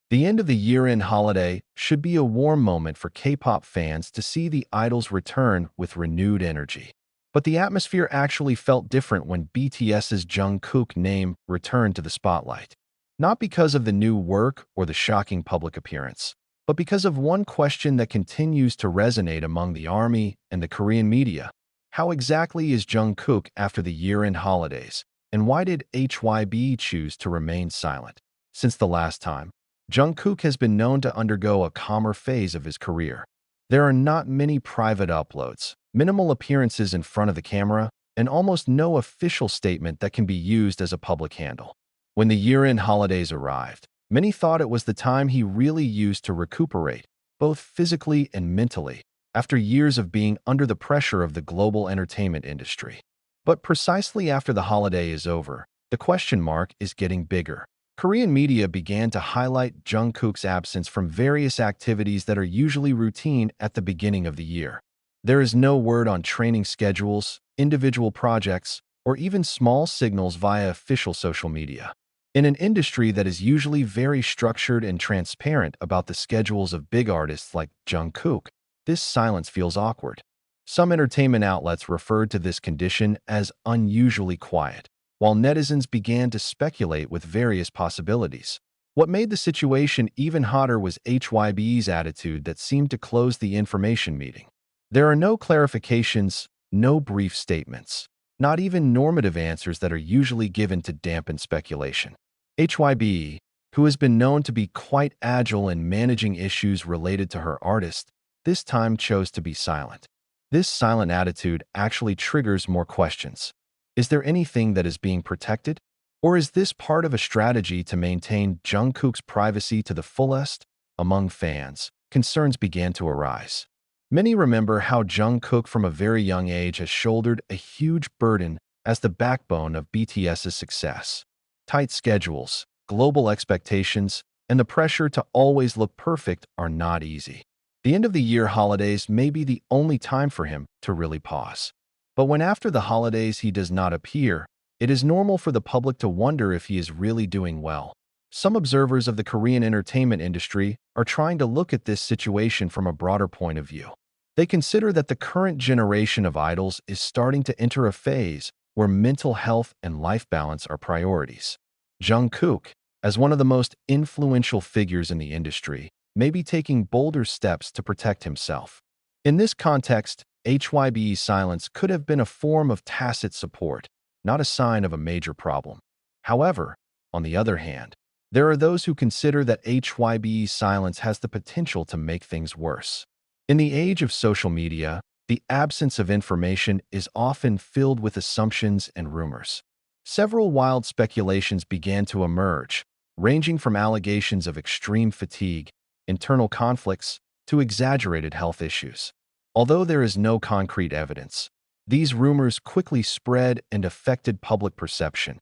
The end of the year-end holiday should be a warm moment for K-pop fans to see the idols return with renewed energy. But the atmosphere actually felt different when BTS's Jungkook name returned to the spotlight. Not because of the new work or the shocking public appearance, but because of one question that continues to resonate among the ARMY and the Korean media. How exactly is Jungkook after the year-end holidays, and why did Hybe choose to remain silent? Since the last time, Jungkook has been known to undergo a calmer phase of his career. There are not many private uploads, minimal appearances in front of the camera, and almost no official statement that can be used as a public handle. When the year-end holidays arrived, many thought it was the time he really used to recuperate, both physically and mentally, after years of being under the pressure of the global entertainment industry. But precisely after the holiday is over, the question mark is getting bigger. Korean media began to highlight Jungkook's absence from various activities that are usually routine at the beginning of the year. There is no word on training schedules, individual projects, or even small signals via official social media. In an industry that is usually very structured and transparent about the schedules of big artists like Jungkook, this silence feels awkward. Some entertainment outlets referred to this condition as unusually quiet, while netizens began to speculate with various possibilities. What made the situation even hotter was Hybe's attitude that seemed to close the information meeting. There are no clarifications, no brief statements, not even normative answers that are usually given to dampen speculation. Hybe, who has been known to be quite agile in managing issues related to her artist, this time chose to be silent. This silent attitude actually triggers more questions. Is there anything that is being protected? Or is this part of a strategy to maintain Jungkook's privacy to the fullest? Among fans, concerns began to arise. Many remember how Jungkook from a very young age has shouldered a huge burden as the backbone of BTS's success. Tight schedules, global expectations, and the pressure to always look perfect are not easy. The end of the year holidays may be the only time for him to really pause. But when after the holidays he does not appear, it is normal for the public to wonder if he is really doing well. Some observers of the Korean entertainment industry are trying to look at this situation from a broader point of view. They consider that the current generation of idols is starting to enter a phase where mental health and life balance are priorities. Jungkook, as one of the most influential figures in the industry, may be taking bolder steps to protect himself. In this context, Hybe's silence could have been a form of tacit support, not a sign of a major problem. However, on the other hand, there are those who consider that Hybe's silence has the potential to make things worse. In the age of social media, the absence of information is often filled with assumptions and rumors. Several wild speculations began to emerge, ranging from allegations of extreme fatigue, internal conflicts, to exaggerated health issues. Although there is no concrete evidence, these rumors quickly spread and affected public perception.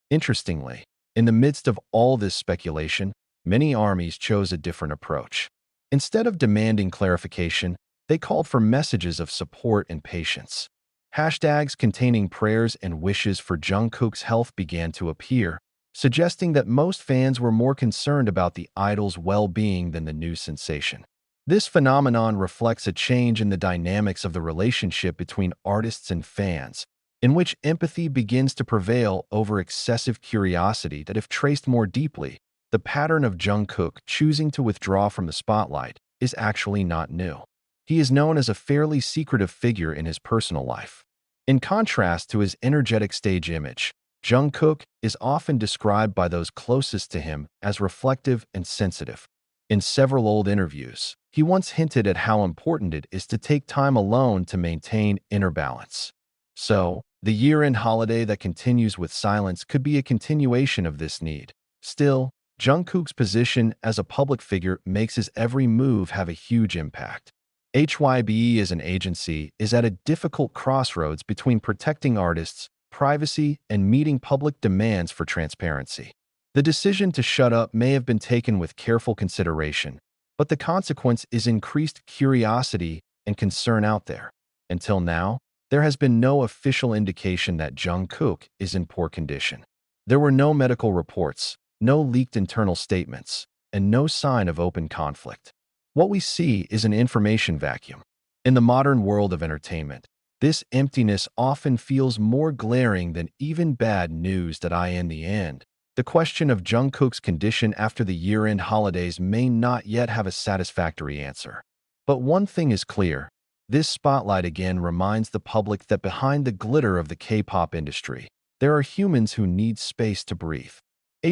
Interestingly, in the midst of all this speculation, many armies chose a different approach. Instead of demanding clarification, they called for messages of support and patience. Hashtags containing prayers and wishes for Jungkook's health began to appear, suggesting that most fans were more concerned about the idol's well-being than the news sensation. This phenomenon reflects a change in the dynamics of the relationship between artists and fans, in which empathy begins to prevail over excessive curiosity that, if traced more deeply, the pattern of Jungkook choosing to withdraw from the spotlight is actually not new. He is known as a fairly secretive figure in his personal life. In contrast to his energetic stage image, Jungkook is often described by those closest to him as reflective and sensitive. In several old interviews, he once hinted at how important it is to take time alone to maintain inner balance. So, the year-end holiday that continues with silence could be a continuation of this need. Still, Jungkook's position as a public figure makes his every move have a huge impact. Hybe as an agency is at a difficult crossroads between protecting artists' privacy and meeting public demands for transparency. The decision to shut up may have been taken with careful consideration, but the consequence is increased curiosity and concern out there. Until now, there has been no official indication that Jungkook is in poor condition. There were no medical reports, no leaked internal statements, and no sign of open conflict. What we see is an information vacuum. In the modern world of entertainment, this emptiness often feels more glaring than even bad news that in the end. The question of Jungkook's condition after the year-end holidays may not yet have a satisfactory answer. But one thing is clear. This spotlight again reminds the public that behind the glitter of the K-pop industry, there are humans who need space to breathe.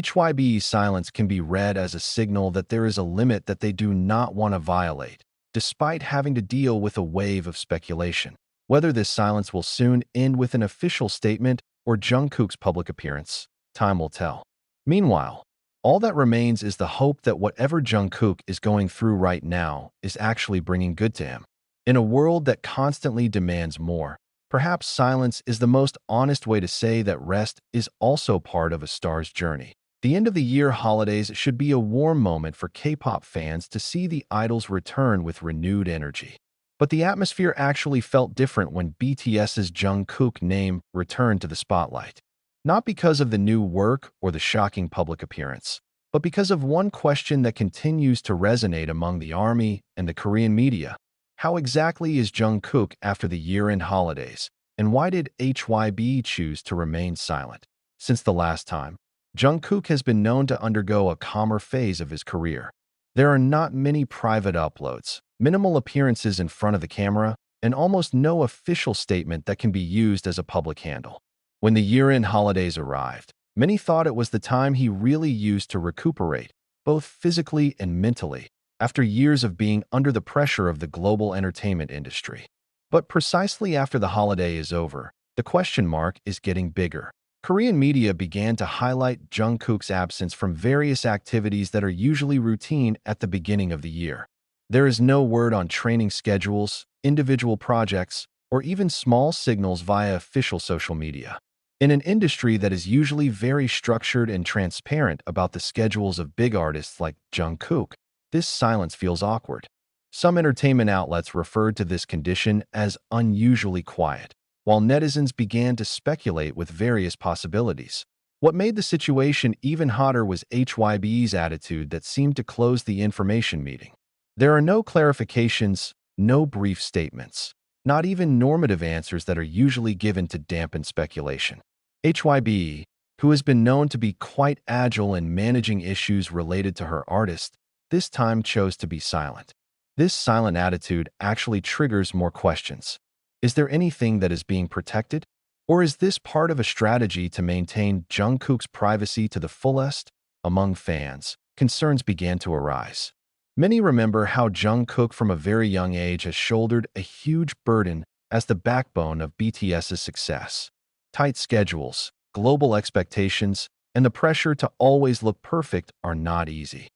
Hybe's silence can be read as a signal that there is a limit that they do not want to violate, despite having to deal with a wave of speculation. Whether this silence will soon end with an official statement or Jungkook's public appearance, time will tell. Meanwhile, all that remains is the hope that whatever Jungkook is going through right now is actually bringing good to him. In a world that constantly demands more, perhaps silence is the most honest way to say that rest is also part of a star's journey. The end-of-the-year holidays should be a warm moment for K-pop fans to see the idols return with renewed energy. But the atmosphere actually felt different when BTS's Jungkook name returned to the spotlight. Not because of the new work or the shocking public appearance, but because of one question that continues to resonate among the ARMY and the Korean media. How exactly is Jungkook after the year-end holidays, and why did Hybe choose to remain silent? Since the last time, Jungkook has been known to undergo a calmer phase of his career. There are not many private uploads, minimal appearances in front of the camera, and almost no official statement that can be used as a public handle. When the year-end holidays arrived, many thought it was the time he really used to recuperate, both physically and mentally, after years of being under the pressure of the global entertainment industry. But precisely after the holiday is over, the question mark is getting bigger. Korean media began to highlight Jungkook's absence from various activities that are usually routine at the beginning of the year. There is no word on training schedules, individual projects, or even small signals via official social media. In an industry that is usually very structured and transparent about the schedules of big artists like Jungkook, this silence feels awkward. Some entertainment outlets referred to this condition as unusually quiet, while netizens began to speculate with various possibilities. What made the situation even hotter was Hybe's attitude that seemed to close the information meeting. There are no clarifications, no brief statements, not even normative answers that are usually given to dampen speculation. Hybe, who has been known to be quite agile in managing issues related to her artist, this time chose to be silent. This silent attitude actually triggers more questions. Is there anything that is being protected? Or is this part of a strategy to maintain Jungkook's privacy to the fullest? Among fans, concerns began to arise. Many remember how Jungkook from a very young age has shouldered a huge burden as the backbone of BTS's success. Tight schedules, global expectations, and the pressure to always look perfect are not easy.